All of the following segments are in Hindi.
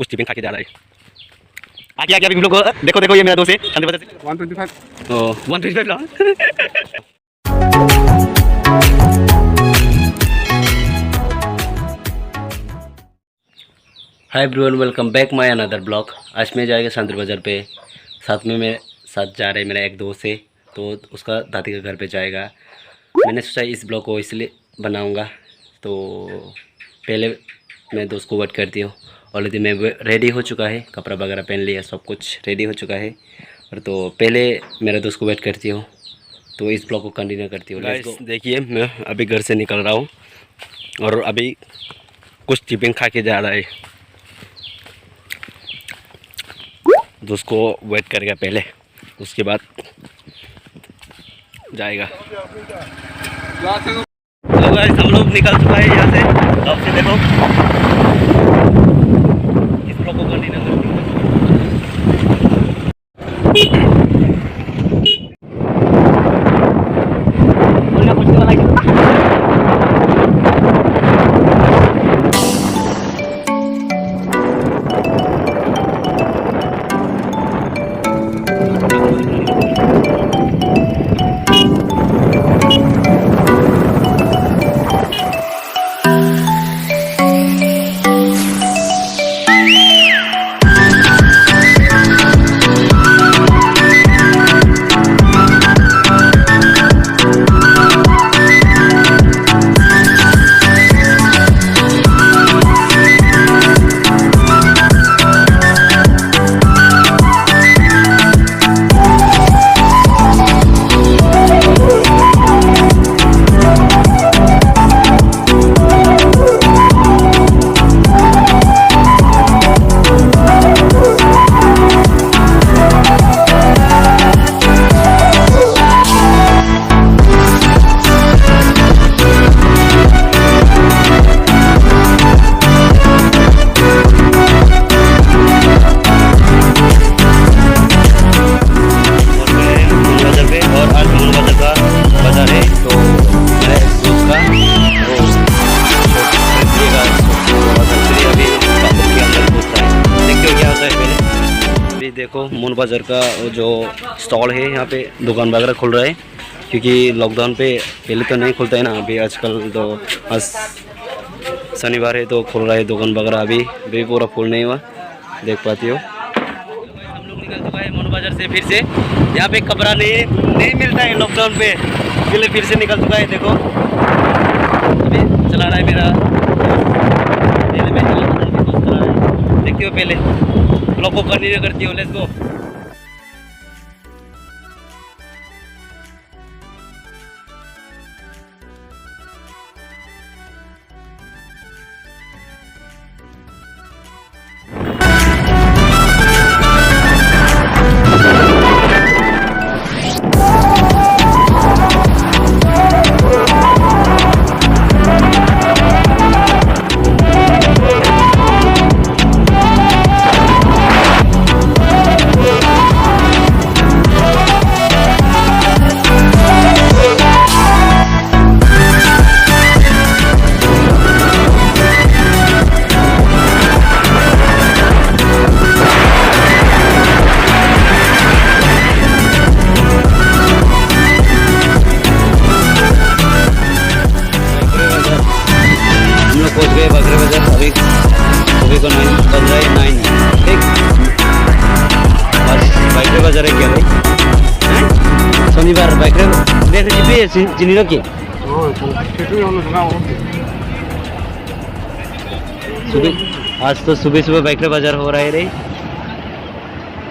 कुछ टिफिन खा के जा रहा है। आगे आगे अभी हम लोग देखो देखो, ये मेरा दोस्त है शांति बता 125 125 ला। Hi everyone, welcome back my another blog. आज मैं जाएगा शांति बाज़ार पे, साथ में मेरे साथ जा रहे मेरा एक दोस्त है, तो उसका दादी के घर पे जाएगा। मैंने सोचा इस ब्लॉग को इसलिए बनाऊंगा, तो पहले मैं दोस्त को वेट करती हूँ। ऑलरेडी मैं रेडी हो चुका है, कपड़ा वगैरह पहन लिया, सब कुछ रेडी हो चुका है, और तो पहले मेरे दोस्त को वेट करती हूँ, तो इस ब्लॉग को कंटिन्यू करती हूँ। गाइस देखिए, मैं अभी घर से निकल रहा हूँ और अभी कुछ टिफिन खा के जा रहा है। दोस्त को वेट करेगा पहले, उसके बाद जाएगा। तो गाइस हम लोग निकल चुका है यहाँ से। अब से देखो इस ब्लॉक को कंटिन्यू करते हैं। देखो मून बाज़ार का जो स्टॉल है, यहाँ पे दुकान वगैरह खुल रहा है, क्योंकि लॉकडाउन पे पहले तो नहीं खुलता है ना, अभी आजकल तो आज शनिवार है तो खुल रहा है दुकान वगैरह। अभी पूरा फुल नहीं हुआ, देख पाती हो। हम लोग निकल चुका है मून बाज़ार से फिर से। यहाँ पे कपड़ा नहीं मिलता है लॉकडाउन पे, इसलिए फिर से निकल चुका है। देखो अभी चला रहा है मेरा, पहले मैं चला रहा है, देखती हो पहले ब्लॉग को कंटिन्यू करती हो। Let's go. पहुँच गए बकरे बाजार। अभी को 9 बज रहा है, 9 ठीक। बस बकरे बाजार है क्या भाई? शनिवार बकरे देख जी चिनी रखिए। सुबह आज तो सुबह सुबह बकरे बाजार हो रहा है रे,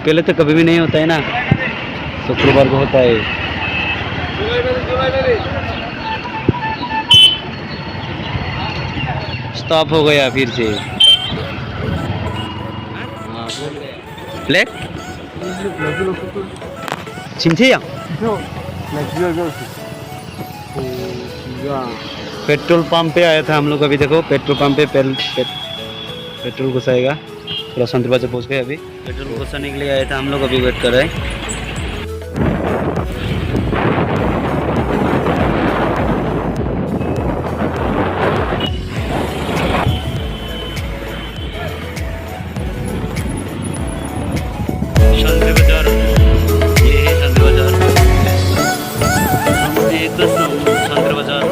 पहले तो कभी भी नहीं होता है ना, शुक्रवार को होता है। स्टॉप हो गया फिर से। ब्लैक छिंछे पेट्रोल पंप पे आया था हम लोग। अभी देखो पेट्रोल पंप पे पेट्रोल घुसाएगा। पूरा शांति बाज़ार पहुँच गए। अभी पेट्रोल घुसाने के लिए आया था हम लोग, अभी वेट कर रहे हैं। शांति बाजार, ये है शांति बाजार। ये तो शांति बाजार।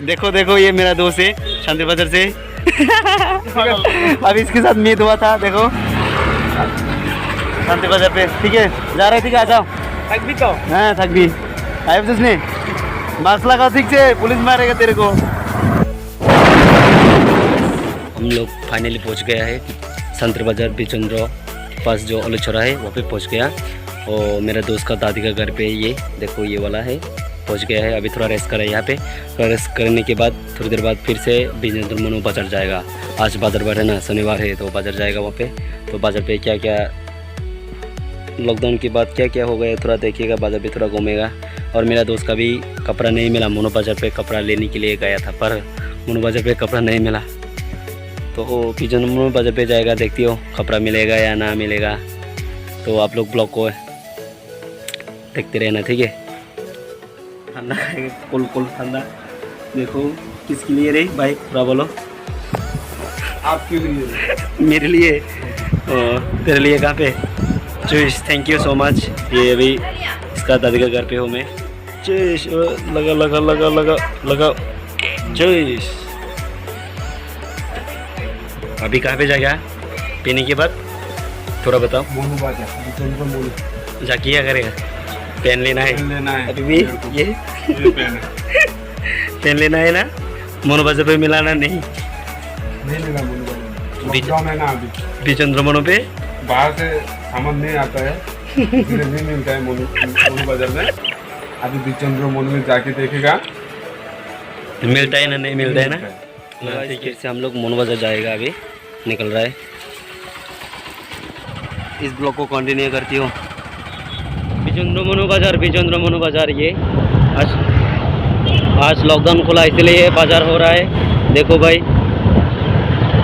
देखो देखो, ये मेरा दोस्त है शांति बाजार से। अभी इसके साथ मीट हुआ था, देखो शांति बाजार पे। ठीक है, जा रहे, ठीक है, आ जाओ। थक भी तो हाँ थक भी आए उसने। मास्क लगाओ ठीक से, पुलिस मारेगा तेरे को। हम लोग फाइनली पहुंच गया है शांति बाजार बिचंद्र पास जो अलचौरा है वहाँ पे पहुंच गया। और मेरा दोस्त का दादी का घर पे ये देखो, ये वाला है, पहुंच गया है। अभी थोड़ा रेस्ट करा है यहाँ पे। थोड़ा रेस्ट करने के बाद थोड़ी देर बाद फिर से बिचंद्र मनु बाजार जाएगा। आज बाजार बार है ना, शनिवार है, तो बाजार जाएगा वहाँ पे। तो बाजार पे क्या क्या लॉकडाउन के बाद क्या क्या हो गया थोड़ा देखिएगा, बाजार पे थोड़ा घूमेगा। और मेरा दोस्त का भी कपड़ा नहीं मिला, मोनो बाजार पे कपड़ा लेने के लिए गया था, पर मोनो बाजार पे कपड़ा नहीं मिला। तो वो बिचंद्र मनु बाजार पे जाएगा, देखती हो कपड़ा मिलेगा या ना मिलेगा। तो आप लोग ब्लॉग को देखते रहना, ठीक है। ठंडा कुल कुल ठंडा। देखो किसके लिए रे भाई, पूरा बोलो। आपके लिए, मेरे लिए। तेरे लिए कहाँ पे? चुइस, थैंक यू सो मच। ये अभी इसका दादी का घर पे हूँ मैं। चुइस, लगा लगा लगा लगा लगा चुइस। अभी कहाँ पे जाएगा पीने के बाद? थोड़ा बताओ। मोनू बाजार, मोनू जाके क्या करेगा? पेन लेना है, अभी भी ये पेन लेना है ना। मोनो बाजार पे मिलाना नहीं मिला मोनू बाजार, लॉकडाउन है ना अभी। बिचंद्र मनु पे बाहर से सामान नहीं आता है, इसलिए नहीं मिलता है मोनू बाजार में। अभी बिचंद्र मोनू में जाके देखेगा मिलता है ना, नहीं मिलता है ना। ठीक है, से हम लोग मोनो बाजार जाएगा, अभी निकल रहा है। इस ब्लॉग को कंटिन्यू करती हूँ। बिचंद्र मनु बाजार ये आज लॉकडाउन खुला, इसलिए बाजार हो रहा है। देखो भाई,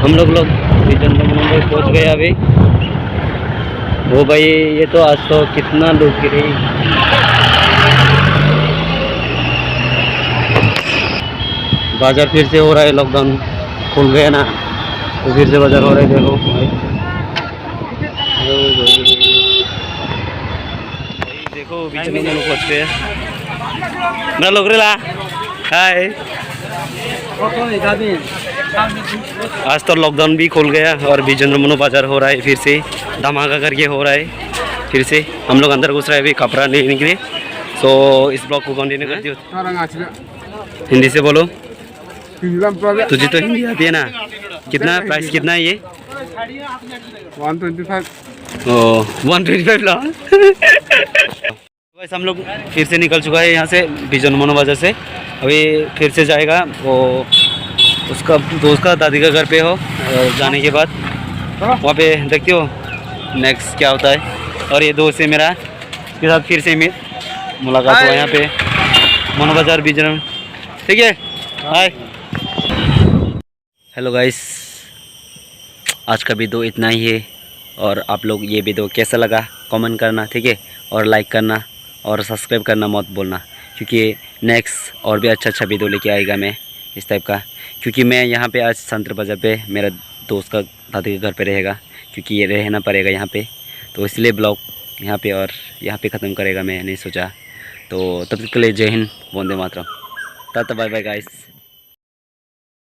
हम लोग बिचंद्र मनु में पहुँच गए अभी। वो भाई, ये तो आज तो कितना लोग गिरे। बाजार फिर से हो रहा है, लॉकडाउन खुल गया ना, तो फिर से बाजार हो रहा है। देखो भाई, देखो बिचंद्र मनु पहुँच गए। मेरा लोग रेला हाय। आज तो लॉकडाउन भी खुल गया और बिचंद्र मनु बाजार हो रहा है, फिर से धमाका करके हो रहा है। फिर से हम लोग अंदर घुस रहे हैं अभी कपड़ा लेने के लिए। सो इस ब्लॉग को कंटिन्यू करती हो। हिंदी से बोलो, तुझे तो हिंदी आती है ना। कितना प्राइस कितना है ये? 125। ओह 125 ला। वैसे हम लोग फिर से निकल चुका है यहाँ से बिचंद्र मनु बाजार से। अभी फिर से जाएगा वो, उसका दोस्त का दादी का घर पे हो। जाने के बाद वहाँ पे देखते हो नेक्स्ट क्या होता है। और ये दोस्त है मेरा, इसके साथ फिर से मुलाकात हुआ यहाँ पे मनु बाजार बिचंद्र। ठीक है, हाय। हेलो गाइस, आज का वीडियो इतना ही है। और आप लोग ये वीडियो कैसा लगा कमेंट करना, ठीक है। और लाइक करना और सब्सक्राइब करना मत बोलना, क्योंकि नेक्स्ट और भी अच्छा वीडियो लेके आएगा मैं इस टाइप का। क्योंकि मैं यहाँ पे आज शांति बाजार पे मेरा दोस्त का दादी के घर पे रहेगा, क्योंकि ये रहना पड़ेगा यहाँ पे। तो इसलिए ब्लॉग यहाँ पे और यहाँ पे ख़त्म करेगा, मैं नहीं सोचा। तो तब तक के लिए जय Hind, Vande Mataram, tata bye bye guys.